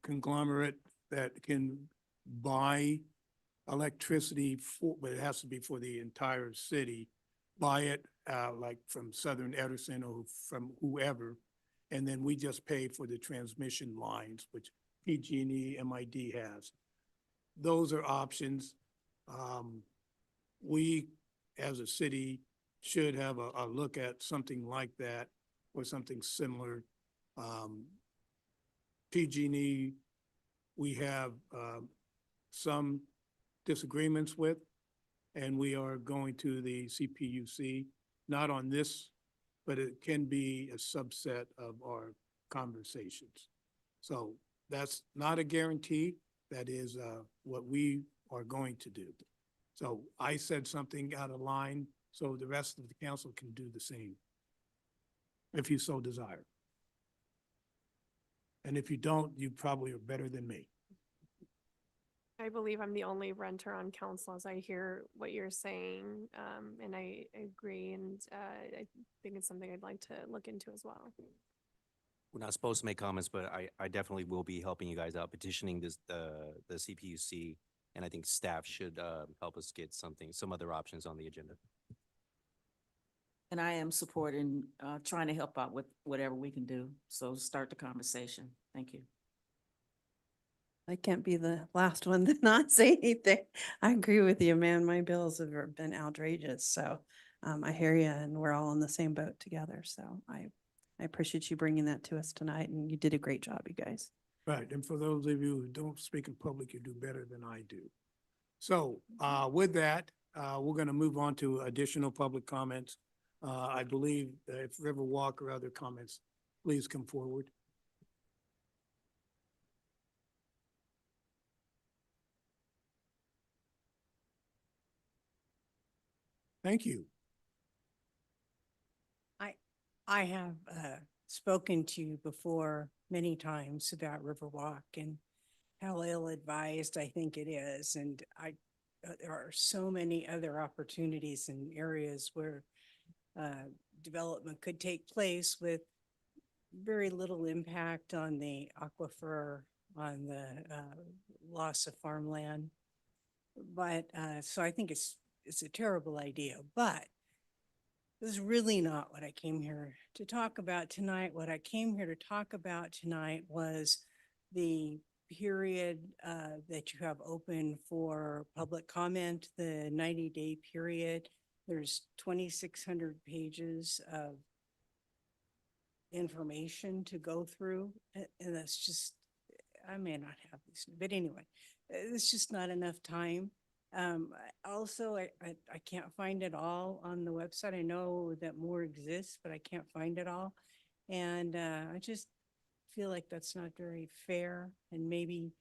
conglomerate that can buy electricity for, but it has to be for the entire city. Buy it like from Southern Edison or from whoever, and then we just pay for the transmission lines, which PG&E, MID has. Those are options. We, as a city, should have a look at something like that or something similar. PG&E, we have some disagreements with, and we are going to the CPUC, not on this, but it can be a subset of our conversations. So that's not a guarantee. That is what we are going to do. So I said something out of line, so the rest of the council can do the same, if you so desire. And if you don't, you probably are better than me. I believe I'm the only renter on council as I hear what you're saying, and I agree, and I think it's something I'd like to look into as well. We're not supposed to make comments, but I definitely will be helping you guys out petitioning this, the CPUC. And I think staff should help us get some other options on the agenda. And I am supporting, trying to help out with whatever we can do. So start the conversation. Thank you. I can't be the last one to not say anything. I agree with you, man. My bills have been outrageous. So I hear you, and we're all in the same boat together. So I appreciate you bringing that to us tonight, and you did a great job, you guys. Right, and for those of you who don't speak in public, you do better than I do. So with that, we're going to move on to additional public comments. I believe if Riverwalk or other comments, please come forward. Thank you. I have spoken to you before many times about Riverwalk and how ill-advised I think it is. And there are so many other opportunities in areas where development could take place with very little impact on the aquifer, on the loss of farmland. But so I think it's a terrible idea, but this is really not what I came here to talk about tonight. What I came here to talk about tonight was the period that you have open for public comment, the 90-day period. There's 2,600 pages of information to go through, and that's just, I may not have this, but anyway, it's just not enough time. Also, I can't find it all on the website. I know that more exists, but I can't find it all. And I just feel like that's not very fair, and maybe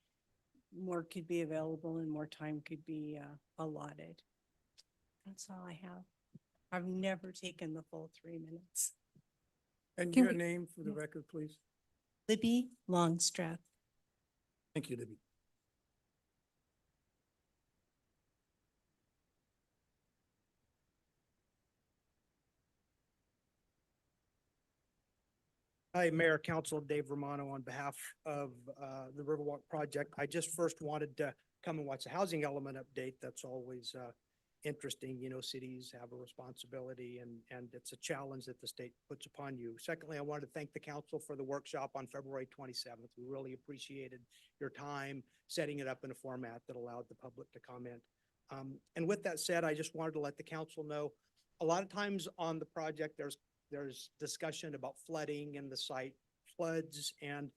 more could be available and more time could be allotted. That's all I have. I've never taken the full 3 minutes. And Can your we- name for the record, please. Libby Longstreth. Thank you, Libby. Hi, Mayor, Council, Dave Romano on behalf of the Riverwalk project. I just first wanted to come and watch the housing element update. That's always interesting. You know, cities have a responsibility and it's a challenge that the state puts upon you. Secondly, I wanted to thank the council for the workshop on February 27th. We really appreciated your time setting it up in a format that allowed the public to comment. And with that said, I just wanted to let the council know, a lot of times on the project, there's discussion about flooding and the site floods, and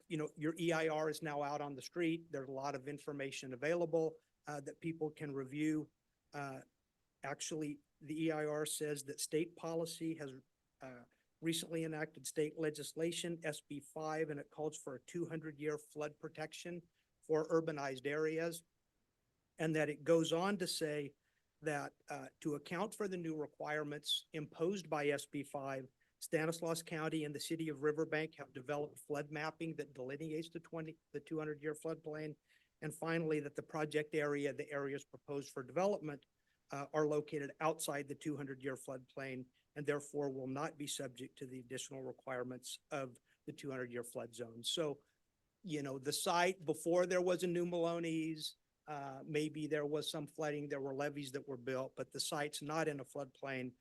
you know, your EIR is now out on the street. There's a lot of information available that people can review. Actually, the EIR says that state policy has recently enacted state legislation, SB 5, and it calls for a 200-year flood protection for urbanized areas. And that it goes on to say that to account for the new requirements imposed by SB 5, Stanislaus County and the city of Riverbank have developed flood mapping that delineates the 200-year floodplain. And finally, that the project area, the areas proposed for development are located outside the 200-year floodplain and therefore will not be subject to the additional requirements of the 200-year flood zone. So, you know, the site before there was a new Maloney's, maybe there was some flooding, there were levees that were built, but the site's not in a floodplain.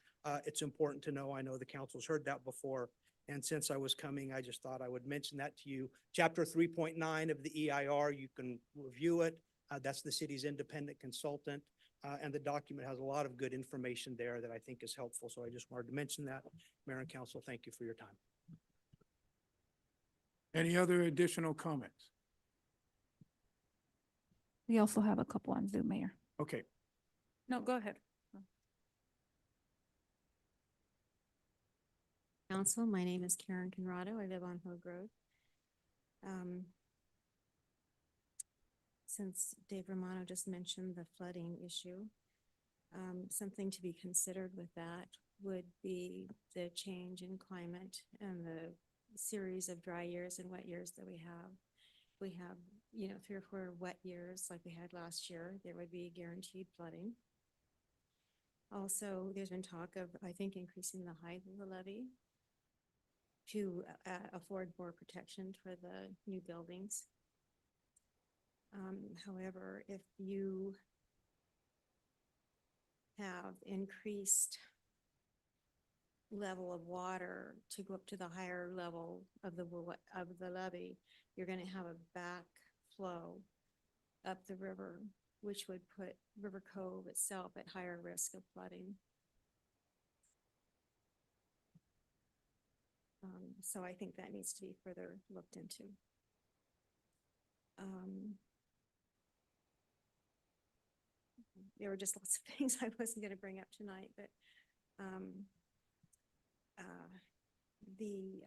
It's important to know, I know the council's heard that before. And since I was coming, I just thought I would mention that to you. Chapter 3.9 of the EIR, you can review it. That's the city's independent consultant. And the document has a lot of good information there that I think is helpful. So I just wanted to mention that. Mayor and council, thank you for your time. Any other additional comments? We also have a couple on Zoom, Mayor. Okay, No, go ahead. Council, my name is Karen Conrado. I live on Hogue Road. Since Dave Romano just mentioned the flooding issue, something to be considered with that would be the change in climate and the series of dry years and wet years that we have. We have, you know, 3 or 4 wet years like we had last year, there would be guaranteed flooding. Also, there's been talk of, I think, increasing the height of the levee to afford more protection for the new buildings. However, if you have increased level of water to go up to the higher level of the levee, you're going to have a backflow up the river, which would put River Cove itself at higher risk of flooding. So I think that needs to be further looked into. There were just lots of things I wasn't going to bring up tonight, but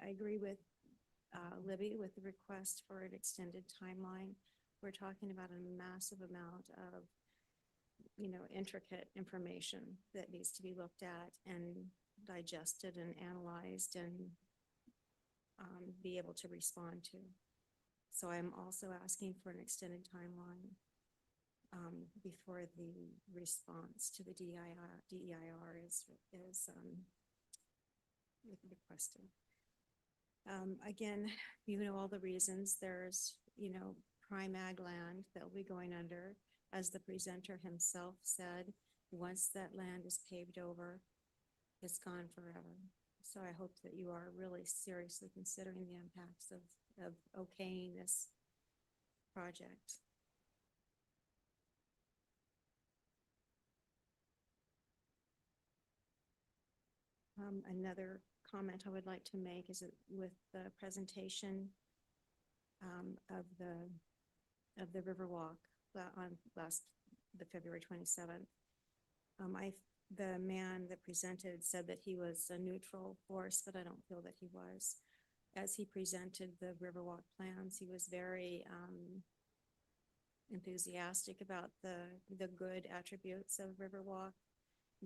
I agree with Libby with the request for an extended timeline. We're talking about a massive amount of, you know, intricate information that needs to be looked at and digested and analyzed and be able to respond to. So I'm also asking for an extended timeline before the response to the DEIR is requested. Again, you know all the reasons. There's, you know, prime ag land that will be going under. As the presenter himself said, once that land is paved over, it's gone forever. So I hope that you are really seriously considering the impacts of okaying this project. Another comment I would like to make is that with the presentation of the Riverwalk on the February 27th, the man that presented said that he was a neutral force, but I don't feel that he was. As he presented the Riverwalk plans, he was very enthusiastic about the good attributes of Riverwalk,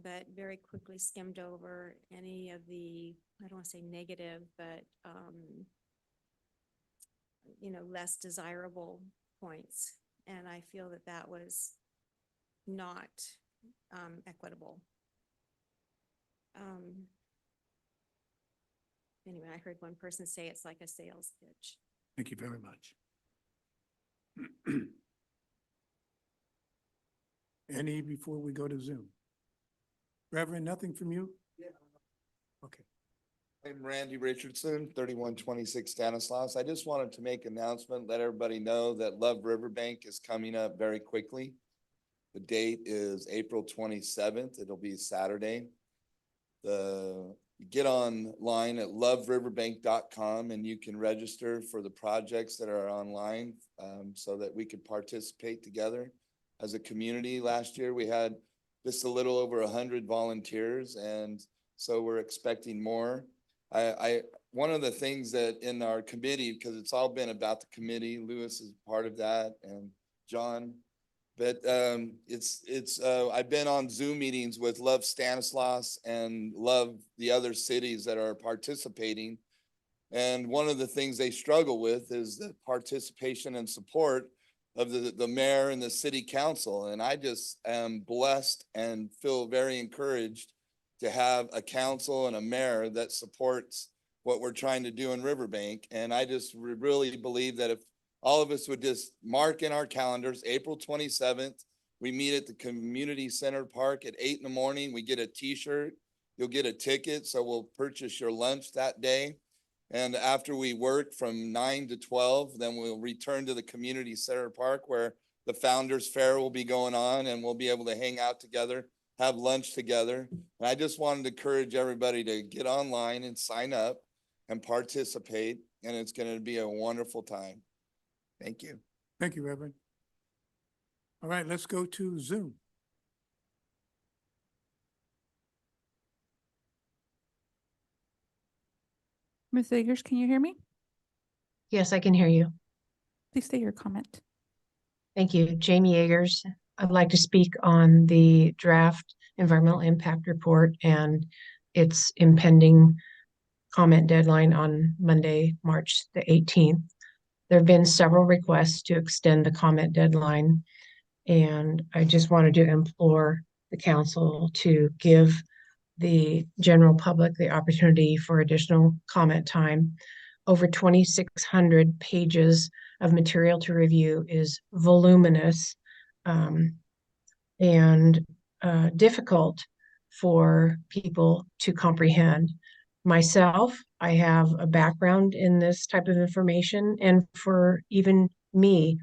but very quickly skimmed over any of the, I don't want to say negative, but you know, less desirable points. And I feel that that was not equitable. Anyway, I heard one person say it's like a sales pitch. thank you very much. Any before we go to Zoom? Reverend, nothing from you? Yeah. Okay. I'm Randy Richardson, 3126 Stanislaus. I just wanted to make an announcement, let everybody know that Love Riverbank is coming up very quickly. The date is April 27th. It'll be Saturday. You get online at loveriverbank.com and you can register for the projects that are online so that we could participate together as a community. Last year we had just a little over 100 volunteers, and so we're expecting more. One of the things that in our committee, because it's all been about the committee, Lewis is part of that, and John. But I've been on Zoom meetings with Love Stanislaus and Love the other cities that are participating. And one of the things they struggle with is the participation and support of the mayor and the city council. And I just am blessed and feel very encouraged to have a council and a mayor that supports what we're trying to do in Riverbank. And I just really believe that if all of us would just mark in our calendars, April 27th, we meet at the community center park at 8 a.m. We get a t-shirt, you'll get a ticket. So we'll purchase your lunch that day. And after we work from 9 to 12, then we'll return to the community center park where the Founders Fair will be going on, and we'll be able to hang out together, have lunch together. And I just wanted to encourage everybody to get online and sign up and participate. And it's going to be a wonderful time. Thank you. Thank you, Reverend. All right, let's go to Zoom. Ms. Eggers, can you hear me? Yes, I can hear you. Please state your comment. Thank you. Jamie Eggers. I'd like to speak on the draft environmental impact report and its impending comment deadline on Monday, March the 18th. There have been several requests to extend the comment deadline, and I just wanted to implore the council to give the general public the opportunity for additional comment time. Over 2,600 pages of material to review is voluminous and difficult for people to comprehend. Myself, I have a background in this type of information, and for even me,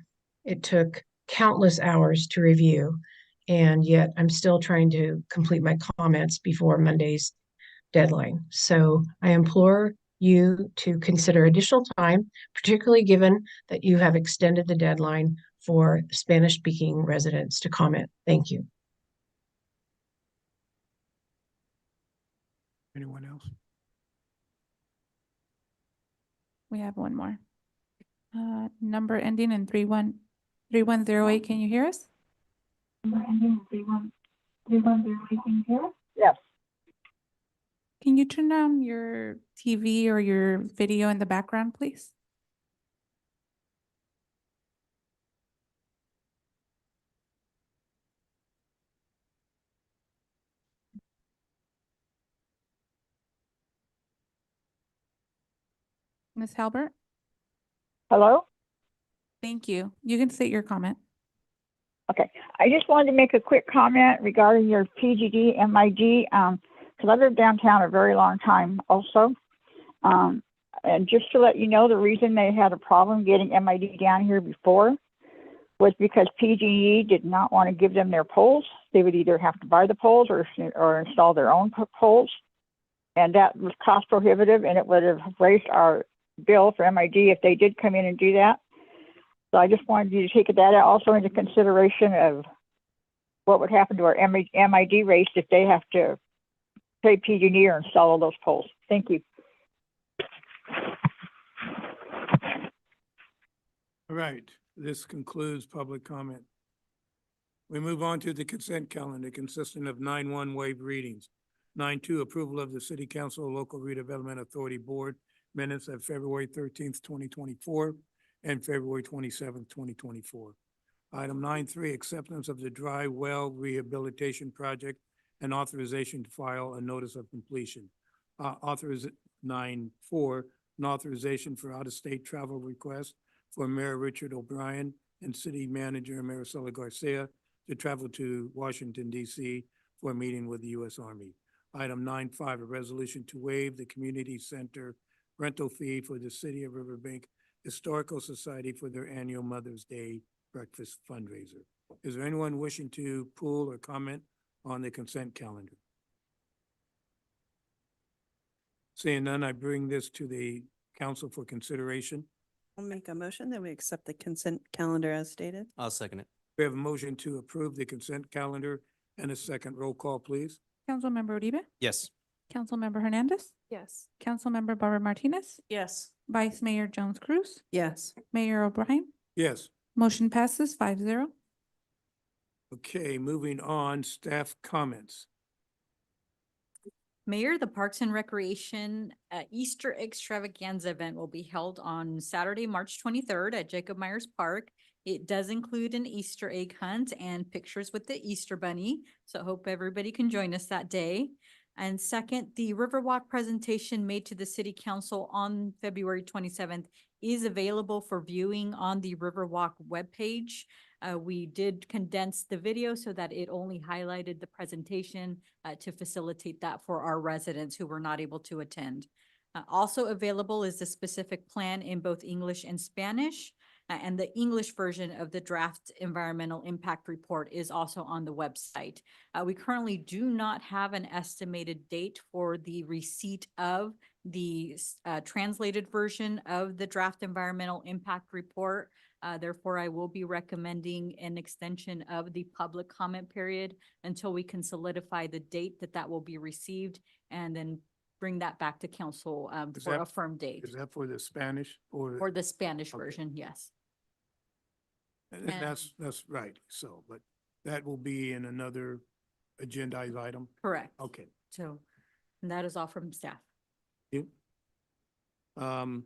it took countless hours to review, and yet I'm still trying to complete my comments before Monday's deadline. So I implore you to consider additional time, particularly given that you have extended the deadline for Spanish-speaking residents to comment. Thank you. Anyone else? We have one more. Number ending in 3108. Can you hear us? Number ending in 3108, can you hear us? Yes. Can you turn down your TV or your video in the background, please? Ms. Halbert? Hello? Thank you. You can state your comment. Okay, I just wanted to make a quick comment regarding your PGD, MID, because I lived downtown a very long time also. And just to let you know, the reason they had a problem getting MID down here before was because PGE did not want to give them their poles. They would either have to buy the poles or install their own poles. And that was cost prohibitive, and it would have raised our bill for MID if they did come in and do that. So I just wanted you to take that also into consideration of what would happen to our MID rates if they have to pay PG&E or install all those poles. Thank you. All right, this concludes public comment. We move on to the consent calendar consisting of 9-1 waived readings. 9-2 approval of the City Council Local Redevelopment Authority Board minutes of February 13th, 2024 and February 27th, 2024. Item 9-3 acceptance of the dry well rehabilitation project and authorization to file a notice of completion. 9-4 an authorization for out-of-state travel requests for Mayor Richard O'Brien and City Manager Maricela Garcia to travel to Washington, D.C. for a meeting with the U.S. Army. Item 9-5, a resolution to waive the community center rental fee for the City of Riverbank Historical Society for their annual Mother's Day breakfast fundraiser. Is there anyone wishing to pull or comment on the consent calendar? Seeing none, I bring this to the council for consideration. I'll make a motion that we accept the consent calendar as stated. I'll second it. We have a motion to approve the consent calendar And a second roll call, please. Councilmember Uribe, Yes. Councilmember Hernandez, Yes. Councilmember Barbara Martinez, Yes. Vice Mayor Jones Cruz, Yes. Mayor O'Brien. Yes. Motion passes 5-0. Okay, moving on, staff comments. Mayor, the Parks and Recreation Easter Extravaganza event will be held on Saturday, March 23rd at Jacob Myers Park. It does include an Easter egg hunt and pictures with the Easter Bunny, so I hope everybody can join us that day. And second, the Riverwalk presentation made to the City Council on February 27th is available for viewing on the Riverwalk webpage. We did condense the video so that it only highlighted the presentation to facilitate that for our residents who were not able to attend. Also available is the specific plan in both English and Spanish, and the English version of the draft environmental impact report is also on the website. We currently do not have an estimated date for the receipt of the translated version of the draft environmental impact report. Therefore, I will be recommending an extension of the public comment period until we can solidify the date that will be received and then bring that back to council Is for that- a firm date. Is that for the Spanish or? For the Spanish Okay. version, yes. And that's right. So, but that will be in another agendized item. Correct. Okay. So, and that is all from staff. You. Councilmember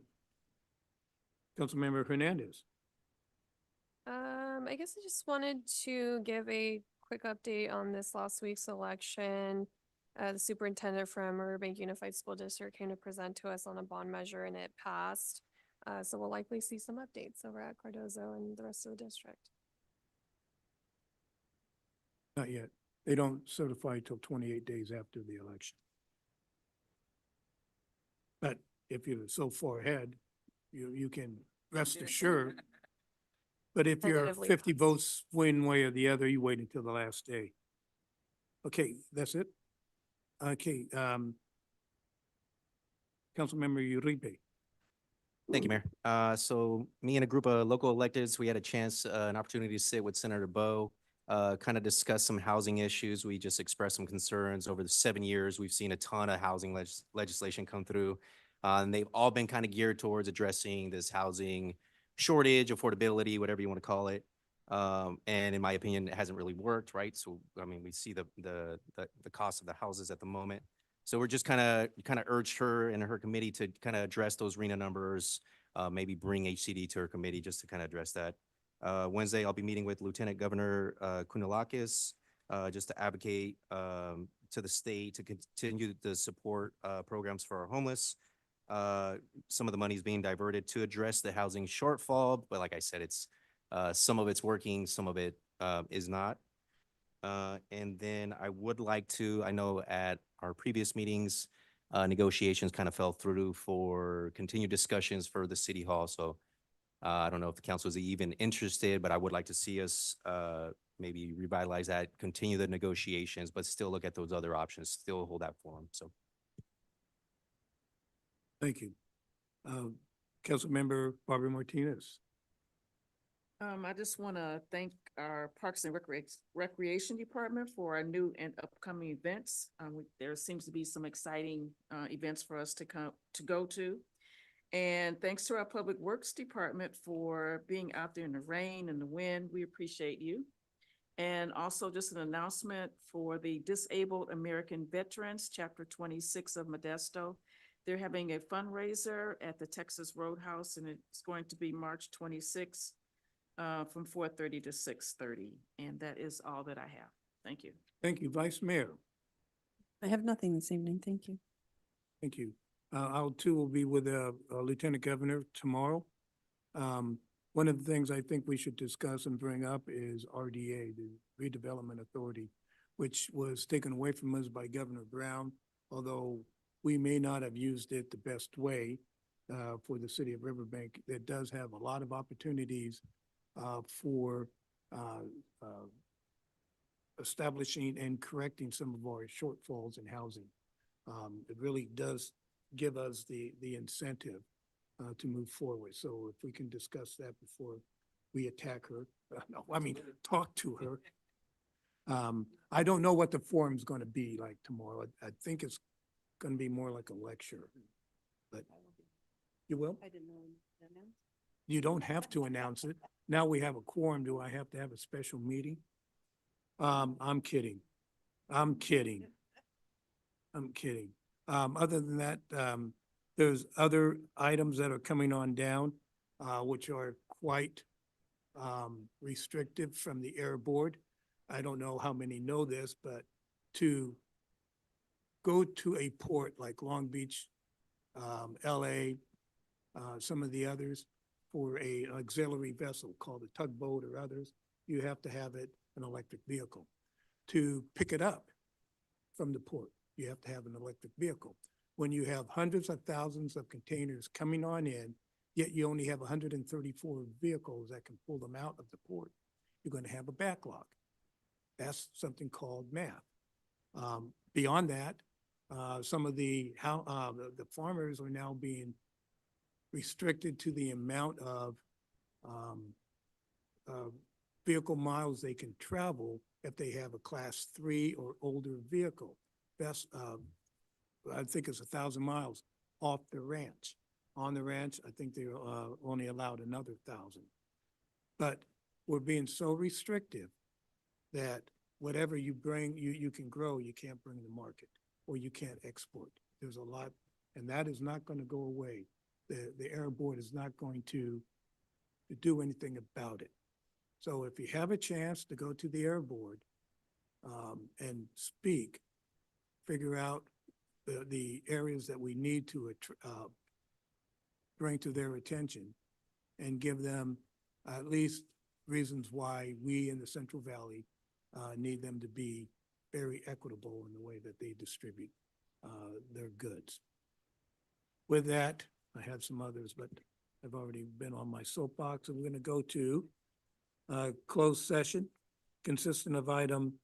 Hernandez. I guess I just wanted to give a quick update on this last week's election. The superintendent from Riverbank Unified School District came to present to us on a bond measure and it passed. So we'll likely see some updates over at Cardozo and the rest of the district. Not yet. They don't certify till 28 days after the election. But if you're so far ahead, you can rest assured. But if you're Tentatively 50 votes one way or the other, you wait until the last day. Okay, that's it? Okay, Councilmember Uribe. Thank you, Mayor. So me and a group of local electeds, we had a chance, an opportunity to sit with Senator Bo, kind of discuss some housing issues. We just expressed some concerns. Over the 7 years, we've seen a ton of housing legislation come through. And they've all been kind of geared towards addressing this housing shortage, affordability, whatever you want to call it. And in my opinion, it hasn't really worked, right? So, I mean, we see the cost of the houses at the moment. So we're just kind of urged her and her committee to kind of address those RENA numbers, maybe bring HCD to her committee just to kind of address that. Wednesday, I'll be meeting with Lieutenant Governor Kounalakis just to advocate to the state to continue the support programs for our homeless. Some of the money is being diverted to address the housing shortfall, but like I said, it's some of it's working, some of it is not. And then I would like to, I know at our previous meetings, negotiations kind of fell through for continued discussions for the city hall. So I don't know if the council is even interested, but I would like to see us maybe revitalize that, continue the negotiations, but still look at those other options, still hold that forum. So. Thank you. Councilmember Barbara Martinez. I just want to thank our Parks and Recreation Department for our new and upcoming events. There seems to be some exciting events for us to go to. And thanks to our Public Works Department for being out there in the rain and the wind. We appreciate you. And also just an announcement for the Disabled American Veterans, Chapter 26 of Modesto. They're having a fundraiser at the Texas Roadhouse, and it's going to be March 26th. From 4:30 to 6:30, and that is all that I have. Thank you. Thank you, Vice Mayor. I have nothing this evening. Thank you. Thank you. I too will be with Lieutenant Governor tomorrow. One of the things I think we should discuss and bring up is RDA, the Redevelopment Authority, which was taken away from us by Governor Brown, although we may not have used it the best way for the city of Riverbank. It does have a lot of opportunities for establishing and correcting some of our shortfalls in housing. It really does give us the incentive to move forward. So if we can discuss that before we attack her, no, I mean, talk to her. I don't know what the forum's gonna be like tomorrow. I think it's gonna be more like a lecture. But you will? I didn't know. You don't have to announce it. Now we have a quorum. Do I have to have a special meeting? I'm kidding. I'm kidding. I'm kidding. Other than that, there's other items that are coming on down, which are quite, restrictive from the air board. I don't know how many know this, but to go to a port like Long Beach, LA, some of the others, for a auxiliary vessel called a tugboat or others, you have to have it an electric vehicle. To pick it up from the port, you have to have an electric vehicle. When you have hundreds of thousands of containers coming on in, yet you only have 134 vehicles that can pull them out of the port, you're going to have a backlog. That's something called math. Beyond that, some of the farmers are now being restricted to the amount of vehicle miles they can travel if they have a class 3 or older vehicle. That's, I think it's 1,000 miles off the ranch. On the ranch, I think they're only allowed another 1,000. But we're being so restrictive that whatever you bring, you can grow, you can't bring to market, or you can't export. There's a lot, and that is not going to go away. The Air Board is not going to do anything about it. So if you have a chance to go to the Air Board and speak, figure out the areas that we need to bring to their attention and give them at least reasons why we in the Central Valley need them to be very equitable in the way that they distribute their goods. With that, I have some others, but I've already been on my soapbox. I'm going to go to closed session consistent of item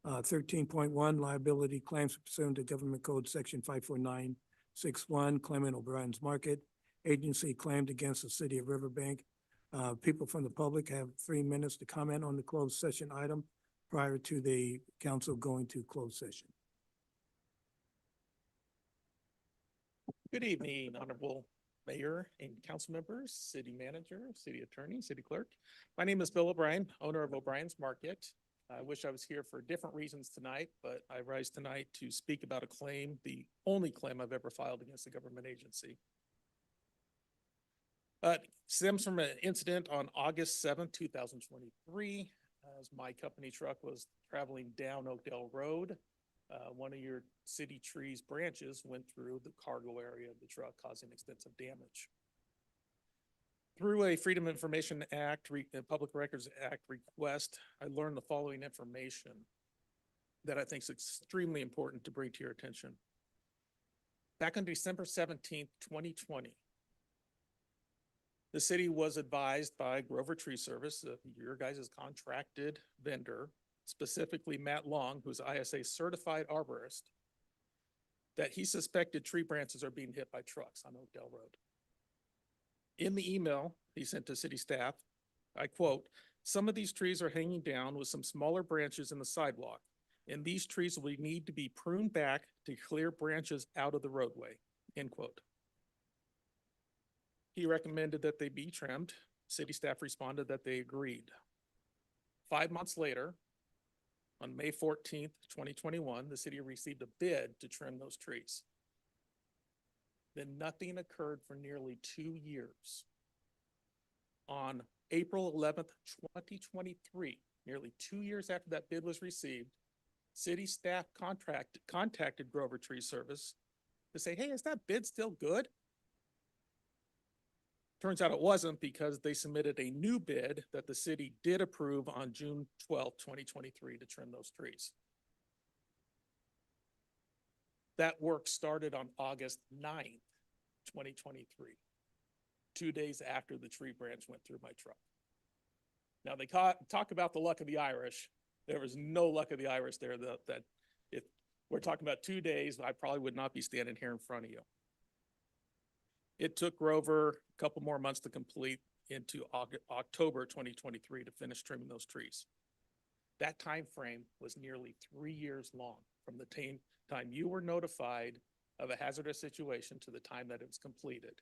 13.1, liability claims pursuant to Government Code Section 54961, claimant O'Brien's Market, agency claimed against the city of Riverbank. People from the public have 3 minutes to comment on the closed session item prior to the council going to closed session. Good evening, Honorable Mayor and council members, city manager, city attorney, city clerk. My name is Bill O'Brien, owner of O'Brien's Market. I wish I was here for different reasons tonight, but I rise tonight to speak about a claim, the only claim I've ever filed against a government agency. Stems from an incident on August 7th, 2023, as my company truck was traveling down Oakdale Road. One of your city trees branches went through the cargo area of the truck, causing extensive damage. Through a Freedom of Information Act, Public Records Act request, I learned the following information that I think is extremely important to bring to your attention. Back on December 17th, 2020, the city was advised by Grover Tree Service, your guys' contracted vendor, specifically Matt Long, who's ISA certified arborist, that he suspected tree branches are being hit by trucks on Oakdale Road. In the email he sent to city staff, I quote, "Some of these trees are hanging down with some smaller branches in the sidewalk, and these trees will need to be pruned back to clear branches out of the roadway," end quote. He recommended that they be trimmed. City staff responded that they agreed. 5 months later, on May 14th, 2021, the city received a bid to trim those trees. Then nothing occurred for nearly 2 years. On April 11th, 2023, nearly 2 years after that bid was received, city staff contacted Grover Tree Service to say, "Hey, is that bid still good?" Turns out it wasn't, because they submitted a new bid that the city did approve on June 12th, 2023 to trim those trees. That work started on August 9th, 2023, 2 days after the tree branch went through my truck. Now they talk about the luck of the Irish. There was no luck of the Irish there. That if we're talking about 2 days, I probably would not be standing here in front of you. It took Grover a couple more months to complete into October 2023 to finish trimming those trees. That time frame was nearly 3 years long from the time you were notified of a hazardous situation to the time that it was completed.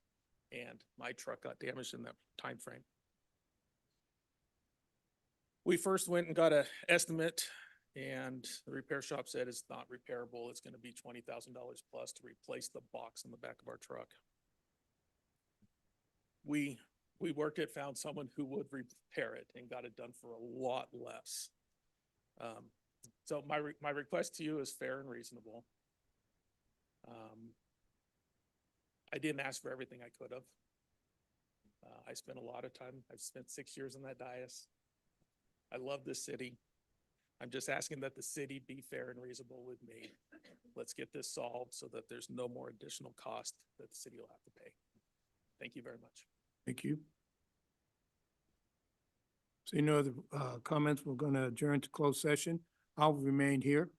And my truck got damaged in that time frame. We first went and got an estimate, and the repair shop said it's not repairable. It's gonna be $20,000 plus to replace the box in the back of our truck. We worked it, found someone who would repair it and got it done for a lot less. So my request to you is fair and reasonable. I didn't ask for everything I could have. I spent a lot of time. I've spent 6 years in that dais. I love this city. I'm just asking that the city be fair and reasonable with me. Let's get this solved so that there's no more additional cost that the city will have to pay. Thank you very much. Thank you. So no other comments, we're going to adjourn to closed session. I'll remain here.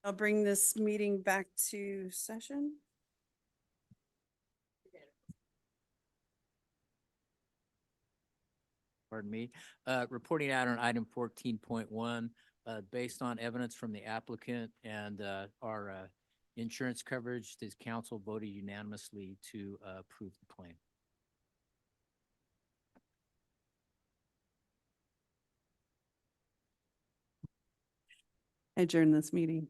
I'll bring this meeting back to session. Pardon me, reporting out on item 14.1, based on evidence from the applicant and our insurance coverage, this council voted unanimously to approve the claim. Adjourn this meeting.